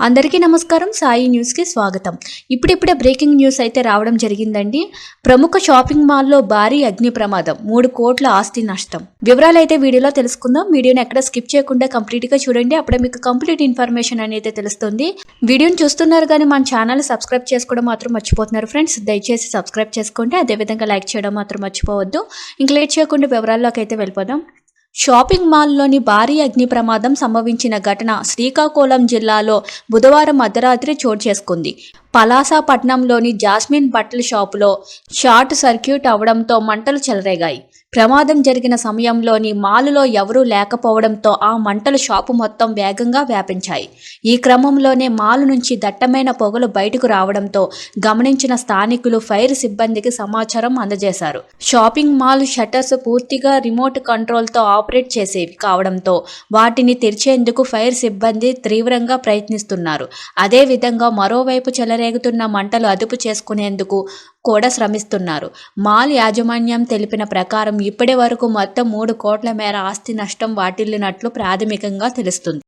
అందరికీ నమస్కారం. సాయి న్యూస్కి స్వాగతం. ఇప్పుడిప్పుడే బ్రేకింగ్ న్యూస్ అయితే రావడం జరిగిందండి. ప్రముఖ షాపింగ్ మాల్లో భారీ అగ్ని ప్రమాదం, 3 కోట్ల ఆస్తి నష్టం. వివరాలు అయితే వీడియోలో తెలుసుకుందాం. వీడియోని ఎక్కడ స్కిప్ చేయకుండా కంప్లీట్గా చూడండి. అప్పుడే మీకు కంప్లీట్ ఇన్ఫర్మేషన్ అనేది తెలుస్తుంది. వీడియోని చూస్తున్నారు కానీ మన ఛానల్ సబ్స్క్రైబ్ చేసుకోవడం మాత్రం మర్చిపోతున్నారు ఫ్రెండ్స్. దయచేసి సబ్స్క్రైబ్ చేసుకోండి. అదేవిధంగా లైక్ చేయడం మాత్రం మర్చిపోవద్దు. ఇంక లేట్ చేయకుండా వివరాల్లోకి అయితే వెళ్ళిపోదాం. షాపింగ్ మాల్లోని భారీ అగ్ని ప్రమాదం సంభవించిన ఘటన శ్రీకాకుళం జిల్లాలో బుధవారం అర్ధరాత్రి చోటు చేసుకుంది. పలాసపట్నంలోని జాస్మిన్ బట్టల షాపులో షార్ట్ సర్క్యూట్ అవడంతో మంటలు చెలరేగాయి. ప్రమాదం జరిగిన సమయంలోని మాలులో ఎవరూ లేకపోవడంతో ఆ మంటలు షాపు మొత్తం వేగంగా వ్యాపించాయి. ఈ క్రమంలోనే మాలు నుంచి దట్టమైన పొగలు బయటకు రావడంతో గమనించిన స్థానికులు ఫైర్ సిబ్బందికి సమాచారం అందజేశారు. షాపింగ్ మాల్ షట్టర్స్ పూర్తిగా రిమోట్ కంట్రోల్తో ఆపరేట్ చేసేవి కావడంతో వాటిని తెరిచేందుకు ఫైర్ సిబ్బంది తీవ్రంగా ప్రయత్నిస్తున్నారు. అదేవిధంగా మరోవైపు చెలరేగుతున్న మంటలు అదుపు చేసుకునేందుకు కూడా శ్రమిస్తున్నారు. మాల్ యాజమాన్యం తెలిపిన ప్రకారం ఇప్పటి వరకు మొత్తం 3 కోట్ల మేర ఆస్తి నష్టం వాటిల్లినట్లు ప్రాథమికంగా తెలుస్తుంది.